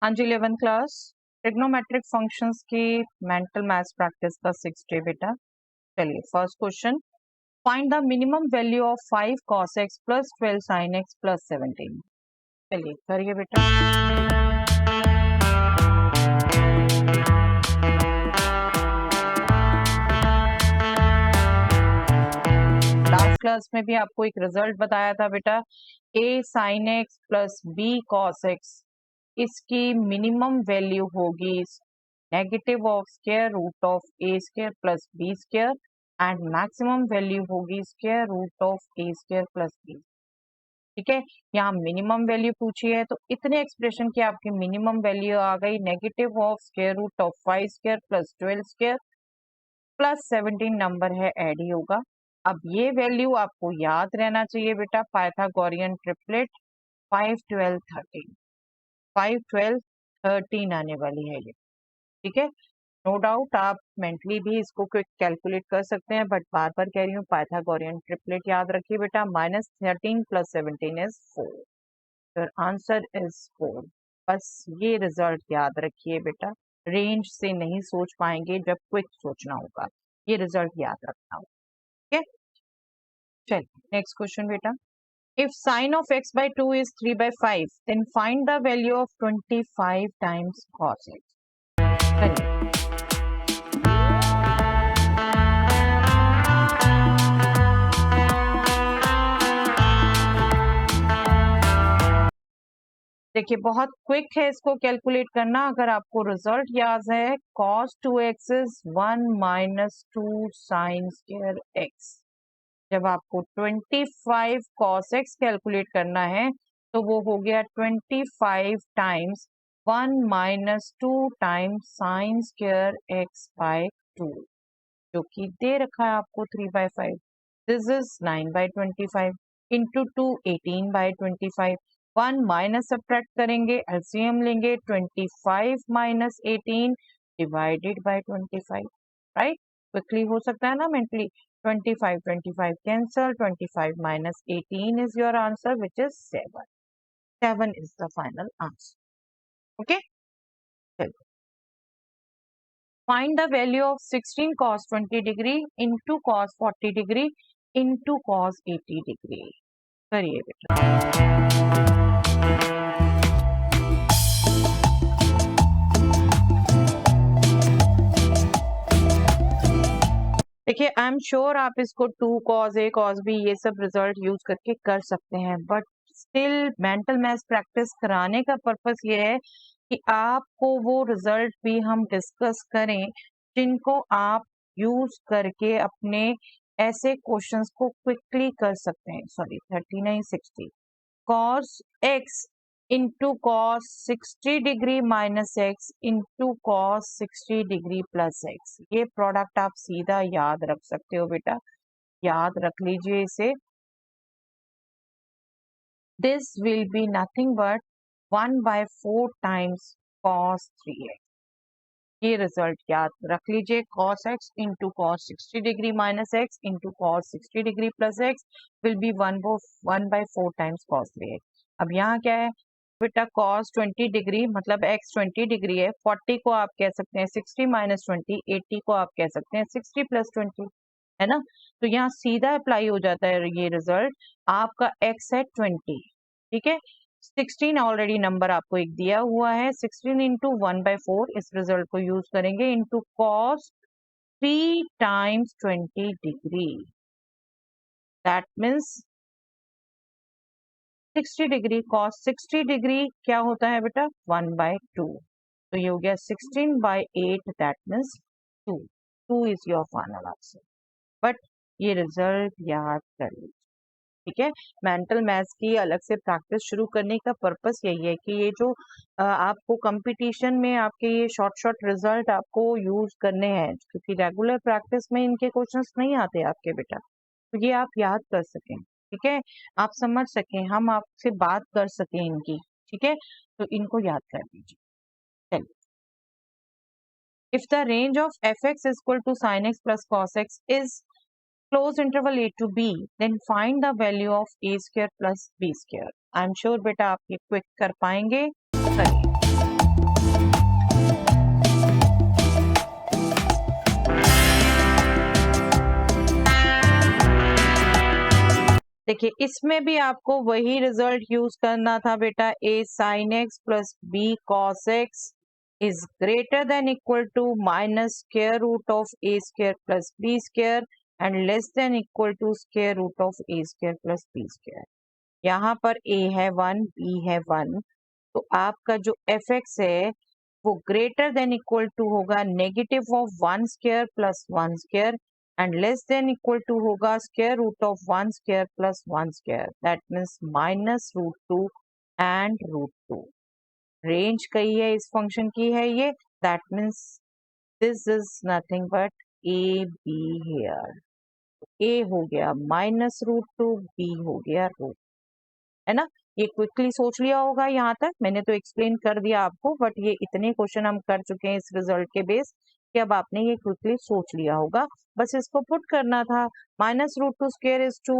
हाँ जी, 11th class trigonometric functions की mental maths practice का 6 डे बेटा। चलिए first question, find the minimum value of 5 cos x plus 12 sin x plus 17। चलिए करिए बेटा। लास्ट क्लास में भी आपको एक रिजल्ट बताया था बेटा, a sin x plus b cos x, इसकी मिनिमम वैल्यू होगी negative of square root of A square plus B square and maximum value होगी square root of A square plus B. ठीक है, यहाँ मिनिमम वैल्यू पूछी है तो इतने एक्सप्रेशन की आपकी मिनिमम वैल्यू आ गई negative of square root of 5 square plus 12 square plus 17 number है ऐड ही होगा। अब ये वैल्यू आपको याद रहना चाहिए बेटा, पाइथागोरियन ट्रिपलेट 5 12 13, 5 12 13 आने वाली है ये। ठीक है, नो डाउट आप मेंटली भी इसको क्विक कैलकुलेट कर सकते हैं, बट बार बार कह रही हूँ पाइथागोरियन ट्रिपलेट याद रखिए बेटा। -13 प्लस 17 इज 4, फिर आंसर इज 4। बस ये रिजल्ट याद रखिए बेटा, रेंज से नहीं सोच पाएंगे जब क्विक सोचना होगा, ये रिजल्ट याद रखना होगा। ठीक है, चलिए नेक्स्ट क्वेश्चन बेटा। If sine of x by 2 is 3 by 5, then find the value of 25 times cos x। चलिए देखिए बहुत क्विक है इसको कैलकुलेट करना। अगर आपको रिजल्ट याद है, cos 2x is 1 minus 2 sign square x। जब आपको 25 cos x कैलकुलेट करना है तो वो हो गया 25 times 1 minus 2 times sine square x by 2, जो कि दे रखा है आपको 3 by 5। This is 9 by 25 into 2 18 by 25। 1 minus subtract करेंगे, एलसीएम लेंगे, 25 minus 18 divided by 25। Right, quickly हो सकता है ना mentally. 25 25 cancel, 25 minus 18 is your answer which is 7। 7 is the final answer. Okay, चलिए find the value of 16 cos 20 degree into cos 40 degree into cos 80 degree। करिए बेटा। देखिए I am sure आप इसको 2 cos a cos b ये सब result use करके कर सकते हैं, but still mental maths practice कराने का पर्पस ये है कि आपको वो रिजल्ट भी हम डिस्कस करें जिनको आप यूज करके अपने ऐसे क्वेश्चंस को क्विकली कर सकते हैं। Sorry 39 60 cos x into cos 60 degree minus x into cos 60 degree plus x, ये प्रोडक्ट आप सीधा याद रख सकते हो बेटा, याद रख लीजिए इसे। This will be nothing but 1 by 4 times cos 3x। ये रिजल्ट याद रख लीजिए, cos x into cos 60 degree minus x into cos 60 degree plus x will be 1 by 4 times cos 3x। अब यहाँ क्या है बेटा, cos 20 डिग्री मतलब x 20 डिग्री है, 40 को आप कह सकते हैं 60 माइनस 20, 80 को आप कह सकते हैं 60 प्लस 20, है ना। तो यहाँ सीधा अप्लाई हो जाता है ये रिजल्ट। आपका x है 20, ठीक है, 16 ऑलरेडी नंबर आपको एक दिया हुआ है, 16 इंटू 1 by 4 इस रिजल्ट को यूज करेंगे into cos 3 times 20 degree, that means 60 degree. cos 60 degree क्या होता है बेटा, 1 by 2, तो ये हो गया 16 by 8, that means 2। 2 is your final answer. But ये रिजल्ट याद कर लीजिए, ठीक है। मेंटल मैथ्स की अलग से प्रैक्टिस शुरू करने का पर्पस यही है कि ये जो आपको कंपटीशन में आपके ये शॉर्ट शॉर्ट रिजल्ट आपको यूज करने हैं, क्योंकि रेगुलर प्रैक्टिस में इनके क्वेश्चंस नहीं आते आपके बेटा, तो ये आप याद कर सकें, ठीक है, आप समझ सकें, हम आपसे बात कर सकें इनकी, ठीक है, तो इनको याद कर लीजिए। चलिए, if the range of f x is equal to sine x plus cos x is closed interval a to b, then find the value of a square plus b square। I am sure बेटा आप ये quick कर पाएंगे, करिए। देखिए इसमें भी आपको वही रिजल्ट यूज करना था बेटा, a sin x plus b cos x is greater than equal to minus square root of a square plus b square and less than equal to square root of a square plus b square. यहाँ पर a है 1, b है 1, तो आपका जो fx है वो greater than equal to होगा negative of 1 square plus 1 square and less than equal to होगा square root of 1 square plus 1 square, that means minus root 2 and root 2। Range कही है इस फंक्शन की है ये, that means this is nothing but A B here. A हो गया minus root 2, B हो गया रूट, है ना। ये क्विकली सोच लिया होगा, यहाँ तक मैंने तो एक्सप्लेन कर दिया आपको, बट ये इतने क्वेश्चन हम कर चुके हैं इस रिजल्ट के बेस कि अब आपने ये क्विकली सोच लिया होगा। बस इसको पुट करना था, minus root 2 square is 2,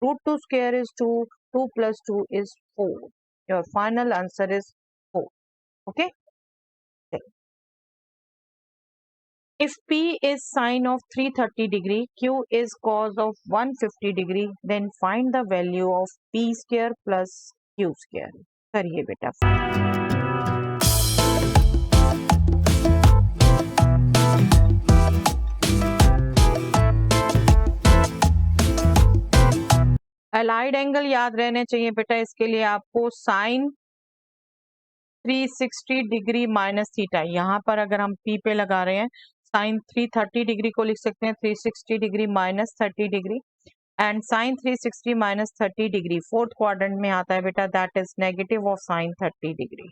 root 2 square is 2, 2 plus 2 is 4, your final answer is 4। Okay, if P is sine of 330 degree, Q is cos of 150 degree, then find the value of P square plus Q square। करिए बेटा। Allied angle याद रहने चाहिए बेटा, इसके लिए आपको sign 360 degree minus theta, यहाँ पर अगर हम P पे लगा रहे हैं साइन 330 डिग्री को लिख सकते हैं 360 degree minus 30 degree and sine 360 minus 30 degree fourth quadrant में आता है बेटा, that is negative of sine 30 degree.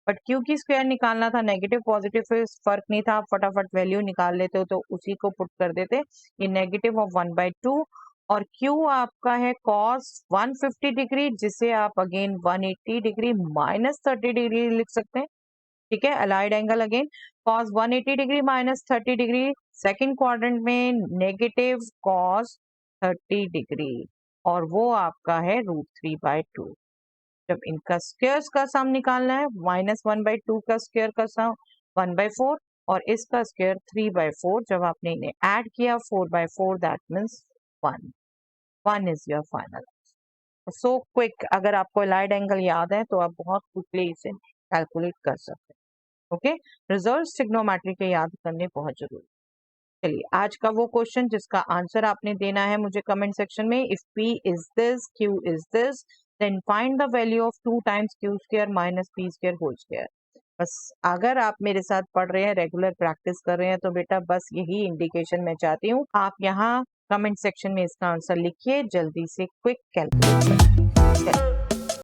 But Q की स्क्वायर निकालना था, नेगेटिव पॉजिटिव से फर्क नहीं था, आप फटाफट वैल्यू निकाल लेते हो तो उसी को पुट कर देते। ये नेगेटिव ऑफ 1/2 और Q आपका है cos 150 डिग्री, जिसे आप अगेन 180 डिग्री माइनस 30 डिग्री लिख सकते हैं। ठीक है, allied angle again cos 180 degree minus 30 degree, second quadrant में नेगेटिव cos 30 डिग्री और वो आपका है √3/2। जब इनका स्क्वायर्स का सम निकालना है, -1/2 का स्क्वायर का सम 1/4 और इसका स्क्वायर 3/4, जब आपने इन्हें ऐड किया 4/4, that means 1 is your final. So quick, अगर आपको अलाइड एंगल याद है तो आप बहुत क्विकली इसे कैलकुलेट कर सकते हैं। ओके, रिजल्ट ट्रिग्नोमेट्री के याद करने बहुत जरूरी। चलिए आज का वो क्वेश्चन जिसका आंसर आपने देना है मुझे कमेंट सेक्शन में, if P is this, Q is this, then find the value of 2 times Q square minus P square whole square. बस अगर आप मेरे साथ पढ़ रहे हैं, रेगुलर प्रैक्टिस कर रहे हैं तो बेटा बस यही इंडिकेशन मैं चाहती हूँ, आप यहाँ कमेंट सेक्शन में इसका आंसर लिखिए, जल्दी से क्विक कैलकुलेट करें।